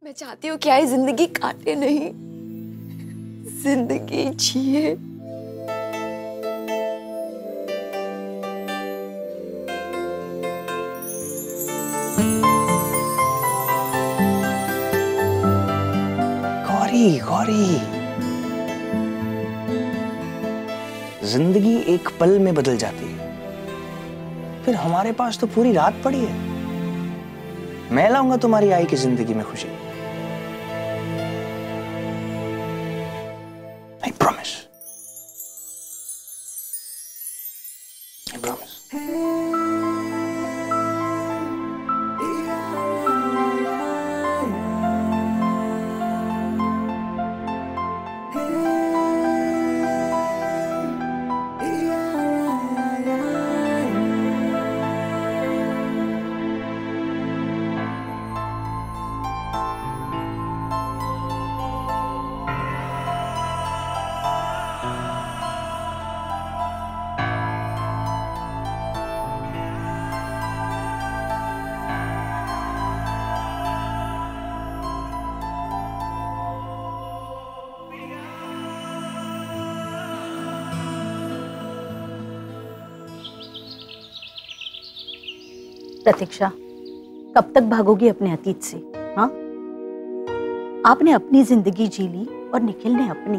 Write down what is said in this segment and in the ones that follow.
मैं चाहती हूँ कि आई जिंदगी काटे नहीं, जिंदगी जिए। गौरी गौरी, जिंदगी एक पल में बदल जाती है, फिर हमारे पास तो पूरी रात पड़ी है। मैं लाऊंगा तुम्हारी आई की जिंदगी में खुशी। I promise. I promise. प्रतीक्षा, कब तक भागोगी अपने अतीत से? हाँ, आपने अपनी जिंदगी जी ली और निखिल ने अपनी।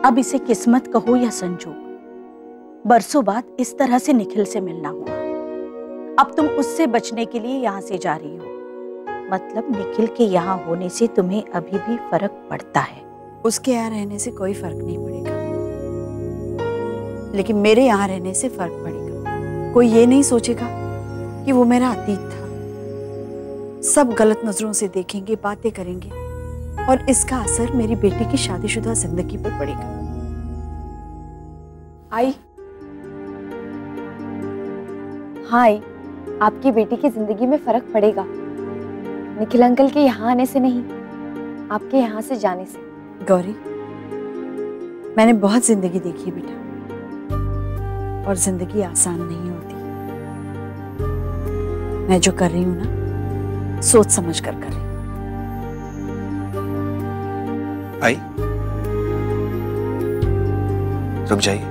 अब इसे किस्मत कहो या संजोग, बरसों बाद इस तरह से निखिल से मिलना हुआ। अब तुम उससे बचने के लिए यहाँ से जा रही हो, मतलब निखिल के यहाँ होने से तुम्हें अभी भी फर्क पड़ता है। उसके यहाँ रहने से कोई फर्क नहीं पड़ेगा, लेकिन मेरे यहाँ रहने से फर्क पड़ेगा। कोई ये नहीं सोचेगा कि वो मेरा अतीत था। सब गलत नजरों से देखेंगे, बातें करेंगे, और इसका असर मेरी बेटी की शादीशुदा जिंदगी पर पड़ेगा। आई, हाँ आई, आपकी बेटी की जिंदगी में फर्क पड़ेगा, निखिल अंकल के यहाँ आने से नहीं, आपके यहाँ से जाने से। गौरी, मैंने बहुत जिंदगी देखी है बेटा, और जिंदगी आसान नहीं होती। मैं जो कर रही हूं ना, सोच समझ कर रही हूं। आई, रुक जाइए।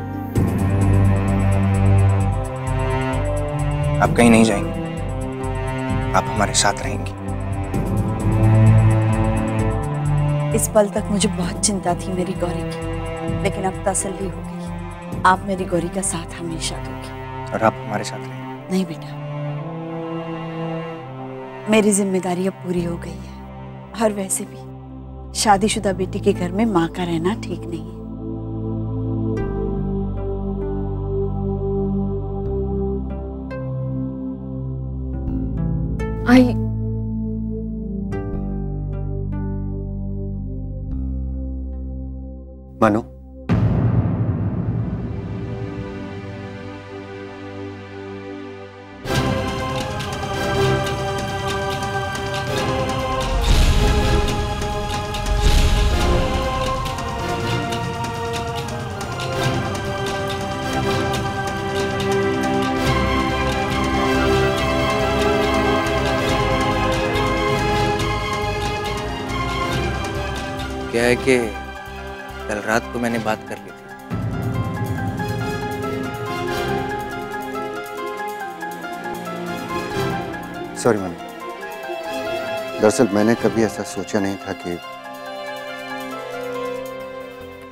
आप कहीं नहीं जाएंगे, आप हमारे साथ रहेंगी। इस पल तक मुझे बहुत चिंता थी मेरी गौरी की, लेकिन अब तसल्ली हो गई। आप मेरी गौरी का साथ हमेशा दोगे। और आप हमारे साथ रहेंगे। नहीं बेटा, मेरी जिम्मेदारी अब पूरी हो गई है, और वैसे भी शादीशुदा बेटी के घर में माँ का रहना ठीक नहीं है। आई, मानो, क्या है कि कल रात को मैंने बात कर ली थी। सॉरी मानो, दरअसल मैंने कभी ऐसा सोचा नहीं था कि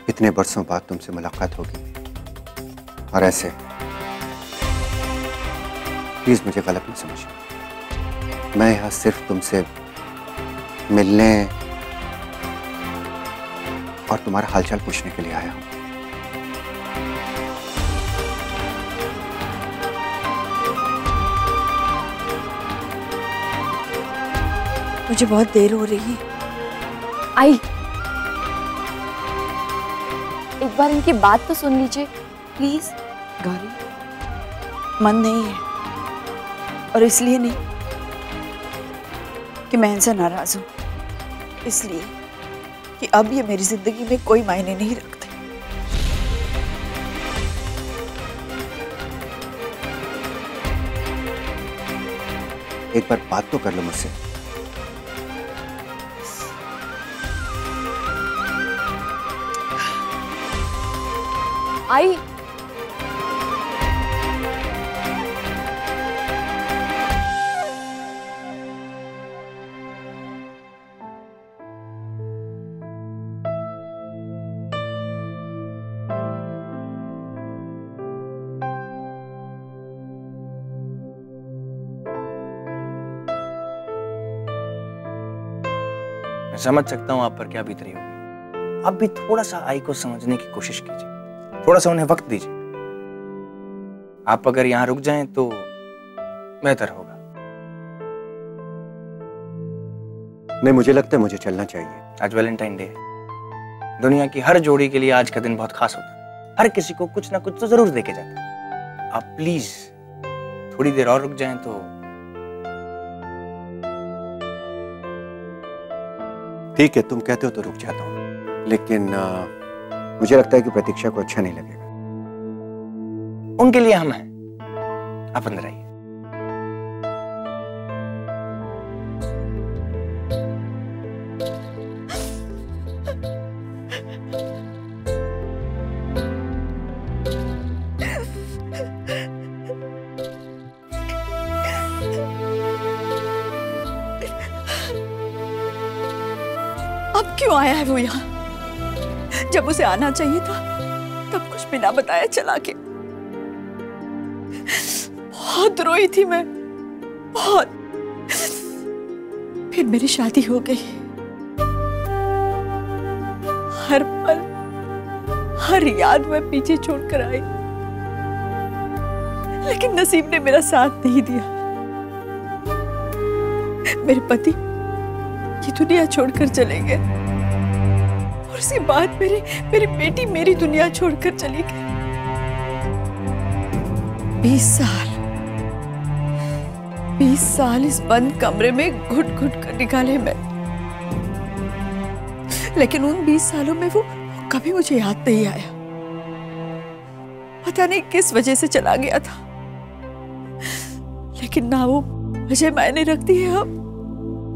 इतने बरसों बाद तुमसे मुलाकात होगी, और ऐसे। प्लीज मुझे गलत मत समझिए, मैं यहाँ सिर्फ तुमसे मिलने और तुम्हारा हालचाल पूछने के लिए आया हूं। मुझे बहुत देर हो रही है। आई, एक बार इनकी बात तो सुन लीजिए प्लीज। गौरी, मन नहीं है, और इसलिए नहीं कि मैं इनसे नाराज हूं, इसलिए कि अब ये मेरी जिंदगी में कोई मायने नहीं रखते। एक बार बात तो कर लो मुझसे। आई। मैं समझ सकता हूं आप पर क्या बीत रही होगी। आप भी थोड़ा सा आई को समझने की कोशिश कीजिए, थोड़ा सा उन्हें वक्त दीजिए। आप अगर यहां रुक जाएं तो बेहतर होगा। नहीं, मुझे लगता है मुझे चलना चाहिए। आज वैलेंटाइन डे है। दुनिया की हर जोड़ी के लिए आज का दिन बहुत खास होता है। हर किसी को कुछ ना कुछ तो जरूर देके जाता है। आप प्लीज थोड़ी देर और रुक जाएं तो। ठीक है, तुम कहते हो तो रुक जाता हूँ, लेकिन मुझे लगता है कि प्रतीक्षा को अच्छा नहीं लगेगा। उनके लिए हम हैं। आप अंदर आइए। अब क्यों आया है वो यहाँ? जब उसे आना चाहिए था तब कुछ बिना बताए चला गया। बहुत रोई थी मैं, बहुत। फिर मेरी शादी हो गई। हर पल, हर याद मैं पीछे छोड़कर आई, लेकिन नसीब ने मेरा साथ नहीं दिया। मेरे पति ये दुनिया छोड़कर चले गए और उसके बाद मेरी बेटी मेरी दुनिया छोड़कर चली गई। 20 साल इस बंद कमरे में घुट घुट कर निकाले मैं, लेकिन उन 20 सालों में वो कभी मुझे याद नहीं आया। पता नहीं किस वजह से चला गया था, लेकिन ना वो वजह मायने रखती है अब,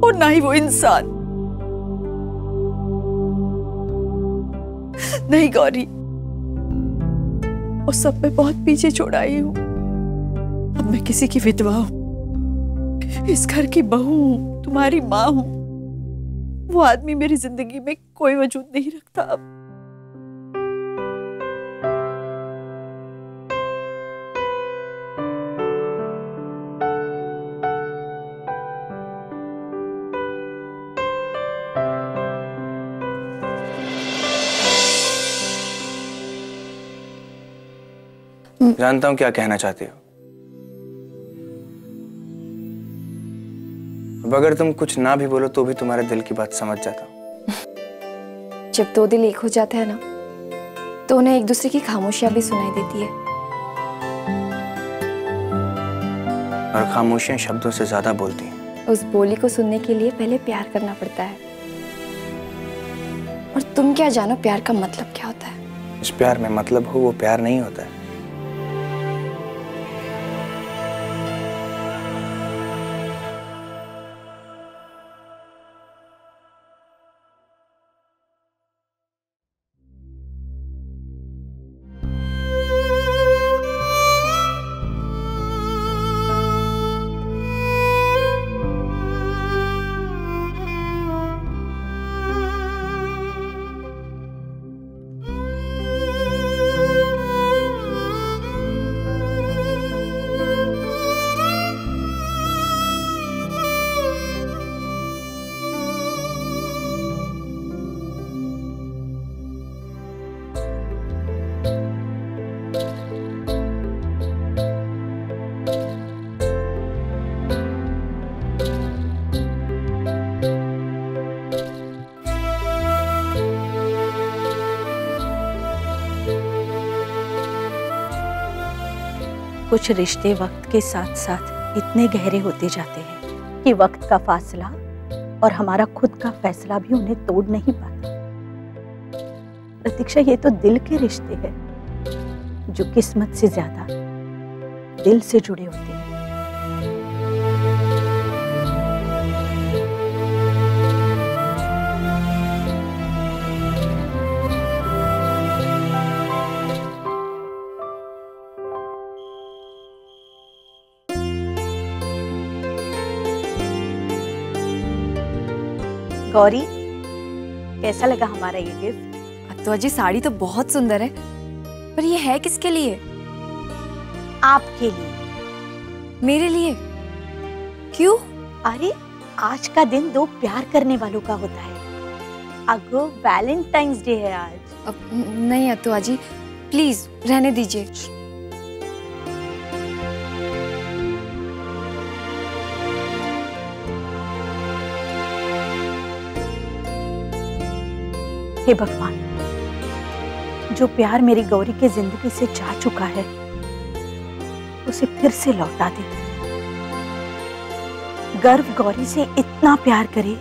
और ना ही वो इंसान। नहीं गौरी, उस सब में बहुत पीछे छोड़ आई हूं। अब मैं किसी की विधवा हूं, इस घर की बहू हूं, तुम्हारी मां हूं। वो आदमी मेरी जिंदगी में कोई वजूद नहीं रखता अब। जानता हूं क्या कहना चाहते हो। अब अगर तुम कुछ ना भी बोलो तो भी तुम्हारे दिल की बात समझ जाता हूं। जब दो दिल एक हो जाते हैं ना, तो उन्हें एक दूसरे की खामोशियां भी सुनाई देती है। और खामोशियां शब्दों से ज्यादा बोलती हैं। उस बोली को सुनने के लिए पहले प्यार करना पड़ता है। और तुम क्या जानो प्यार का मतलब क्या होता है? इस प्यार में मतलब हो वो प्यार नहीं होता है। कुछ रिश्ते वक्त के साथ साथ इतने गहरे होते जाते हैं कि वक्त का फासला और हमारा खुद का फैसला भी उन्हें तोड़ नहीं पाता। प्रतीक्षा, ये तो दिल के रिश्ते हैं जो किस्मत से ज्यादा दिल से जुड़े होते हैं। गौरी, कैसा लगा हमारा ये गिफ्ट? अत्तू जी साड़ी तो बहुत सुंदर है, पर ये है किसके लिए? आपके लिए। मेरे लिए? क्यों? अरे आज का दिन दो प्यार करने वालों का होता है। अगो वैलेंटाइंस डे है आज। अब नहीं अत्तू जी, प्लीज रहने दीजिए। हे भगवान, जो प्यार मेरी गौरी की जिंदगी से जा चुका है उसे फिर से लौटा दे। गर्व गौरी से इतना प्यार करे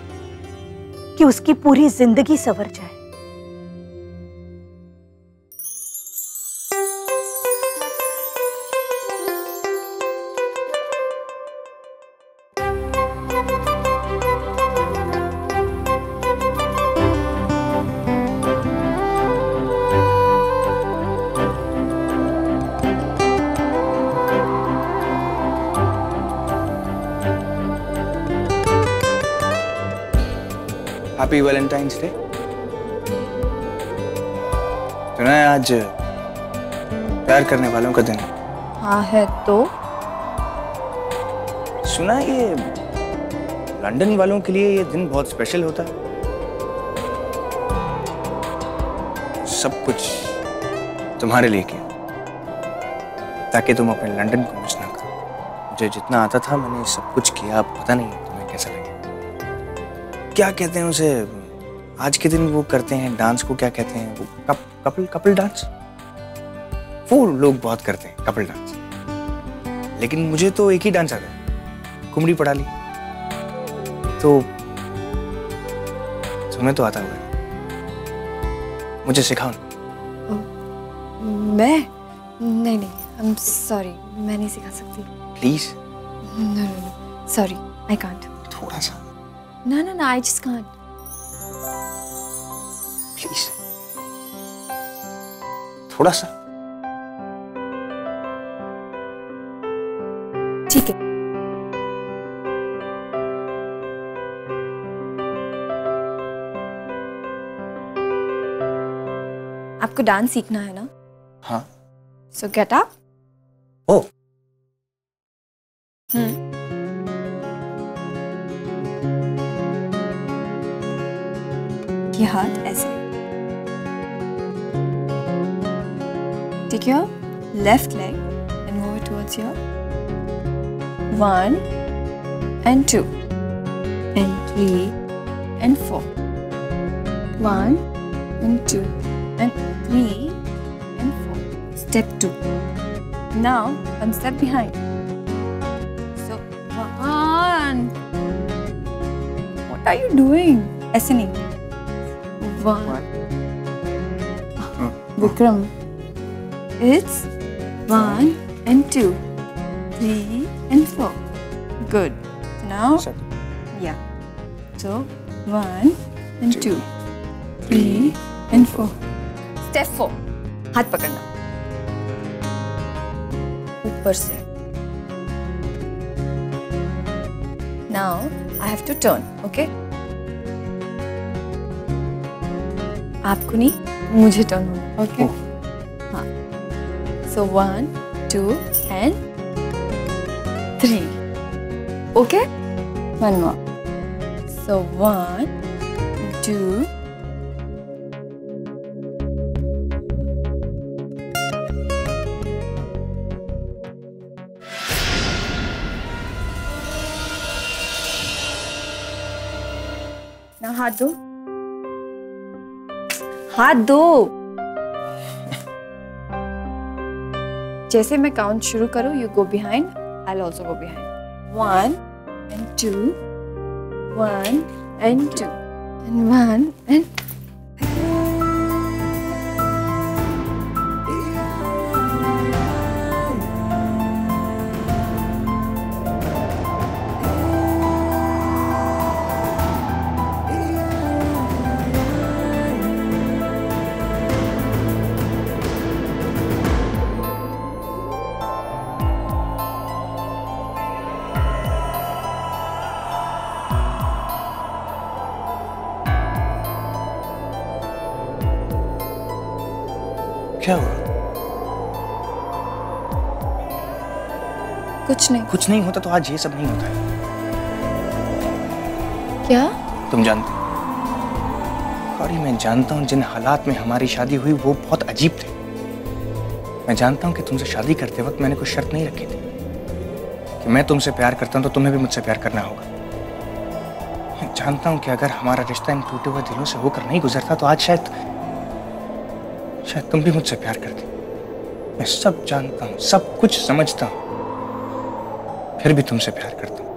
कि उसकी पूरी जिंदगी संवर जाए। Happy Valentine's day. सुना है आज प्यार करने वालों का दिन। हाँ है तो। सुना है ये लंदन वालों के लिए ये दिन बहुत स्पेशल होता है। सब कुछ तुम्हारे लिए किया ताकि तुम अपने लंदन को मिस ना करो। मुझे जितना आता था मैंने सब कुछ किया। अब पता नहीं तुम्हें कैसा लगे। क्या कहते हैं उसे, आज के दिन वो करते हैं डांस को, क्या कहते हैं वो, कपल डांस। वो लोग बहुत करते हैं कपल डांस, लेकिन मुझे तो एक ही डांस आता है, कुमड़ी पड़ा ली। तो तुम्हें तो आता होगा, मुझे सिखाओ ना। मैं नहीं, आई एम सॉरी, मैं नहीं सिखा सकती। Please. No sorry, I can't. थोड़ा सा। No, I just can't. Please थोड़ा सा। ठीक है। आपको डांस सीखना है ना? हाँ। So get up. ओ। ये हाथ ऐसे। Take your left leg and move it towards your 1 and 2 and 3 and 4. 1 and 2 and 3 and 4. Step 2. Now one step behind. So 1. What are you doing? ऐसे नहीं. 1. Vikram. It's 1 and 2, 3 and 4. Good. So now, yeah. So 1 and 2, 3 and 4. Step 4. हाथ पकड़ना ऊपर से. Now I have to turn. Okay? आपको नहीं, मुझे turn होना। ओके? हाँ। So 1, 2 and 3. Okay? One more. So 1, 2. Now हाथ दो। हाथ दो। जैसे मैं काउंट शुरू करूं, you go behind, I will also go behind. 1 and 2, 1 and 2, and 1 and क्या हुआ? कुछ नहीं। कुछ नहीं होता तो आज ये सब नहीं होता है। क्या? तुम जानते हो गौरी, मैं जानता हूँ जिन हालात में हमारी शादी हुई वो बहुत अजीब थे। मैं जानता हूँ कि तुमसे शादी करते वक्त मैंने कोई शर्त नहीं रखी थी कि मैं तुमसे प्यार करता हूँ तो तुम्हें भी मुझसे प्यार करना होगा। मैं जानता हूँ कि अगर हमारा रिश्ता इन टूटे हुए दिलों से होकर नहीं गुजरता तो आज शायद तुम भी मुझसे प्यार करती। मैं सब जानता हूँ, सब कुछ समझता हूँ, फिर भी तुमसे प्यार करता हूँ।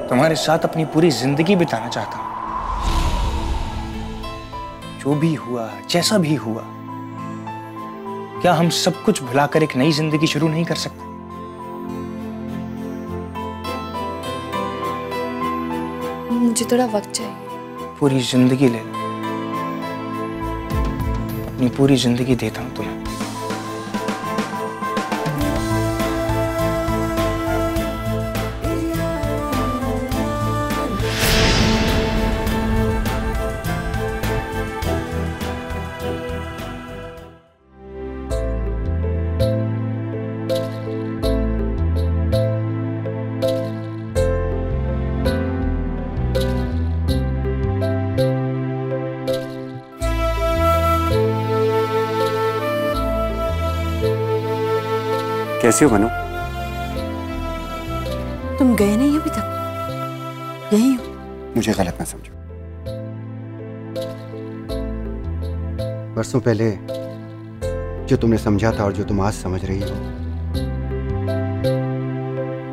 तुम्हारे साथ अपनी पूरी जिंदगी बिताना चाहता हूँ। जो भी हुआ, जैसा भी हुआ, क्या हम सब कुछ भुलाकर एक नई जिंदगी शुरू नहीं कर सकते? मुझे थोड़ा वक्त चाहिए। पूरी जिंदगी ले लो, अपनी पूरी जिंदगी देता हूं तुम्हें। कैसे हो मनु? तुम गए नहीं अभी तक? यही हो? मुझे गलत ना समझो। बरसों पहले जो तुमने समझा था और जो तुम आज समझ रही हो,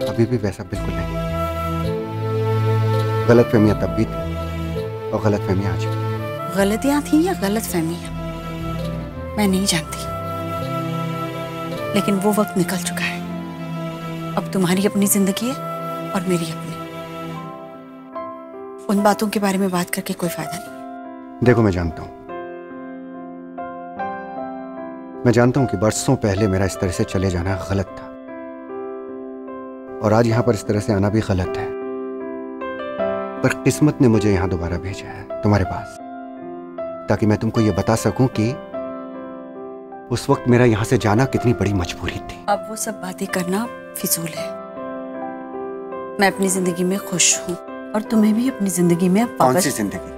अभी भी वैसा बिल्कुल नहीं। गलतफहमियां तब भी थी और गलतफहमियां आज भी। गलतियां थी या गलतफहमियां, मैं नहीं जानती, लेकिन वो वक्त निकल चुका है। अब तुम्हारी अपनी जिंदगी है और मेरी अपनी। उन बातों के बारे में बात करके कोई फायदा नहीं। देखो, मैं जानता हूं कि बरसों पहले मेरा इस तरह से चले जाना गलत था और आज यहां पर इस तरह से आना भी गलत है, पर किस्मत ने मुझे यहां दोबारा भेजा है तुम्हारे पास, ताकि मैं तुमको ये बता सकूं कि उस वक्त मेरा यहां से जाना कितनी बड़ी मजबूरी थी। अब वो सब बातें करना फिजूल है। मैं अपनी जिंदगी में खुश हूँ और तुम्हें भी अपनी जिंदगी में अब कौन सी जिंदगी?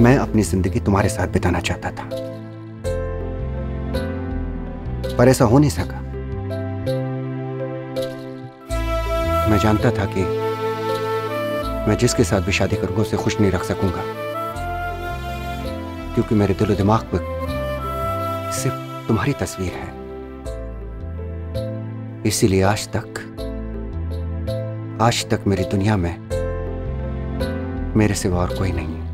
मैं अपनी जिंदगी तुम्हारे साथ बिताना चाहता था, पर ऐसा हो नहीं सका। मैं जानता था कि मैं जिसके साथ भी शादी करूंगा उसे खुश नहीं रख सकूंगा, क्योंकि मेरे दिलो दिमाग पर सिर्फ तुम्हारी तस्वीर है। इसीलिए आज तक मेरी दुनिया में मेरे सिवा और कोई नहीं है।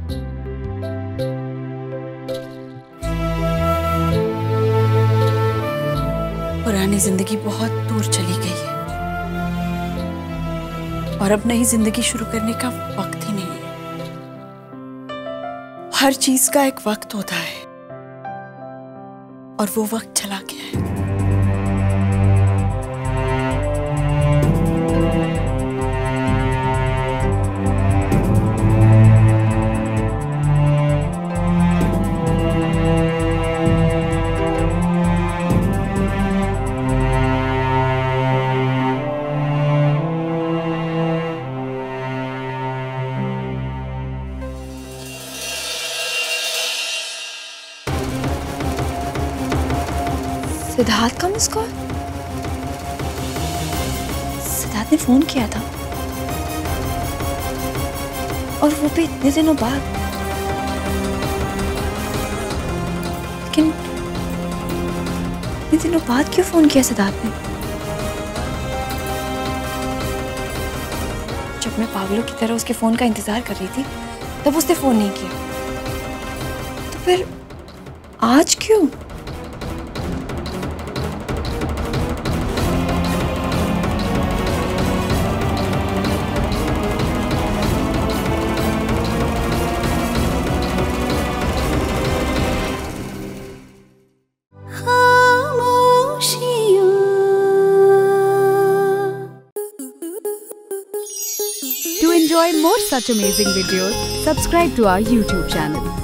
पुरानी जिंदगी बहुत दूर चली गई है और अब नई जिंदगी शुरू करने का वक्त ही नहीं है। हर चीज का एक वक्त होता है और वो वक्त चला गया है। सिद्धार्थ का मिस कॉल? सिद्धार्थ ने फोन किया था और वो भी इतने दिनों बाद। लेकिन इतने दिनों बाद क्यों फोन किया सिद्धार्थ ने? जब मैं पागलों की तरह उसके फोन का इंतजार कर रही थी तब उसने फोन नहीं किया, तो फिर आज क्यों? enjoy more such amazing videos, subscribe to our YouTube channel.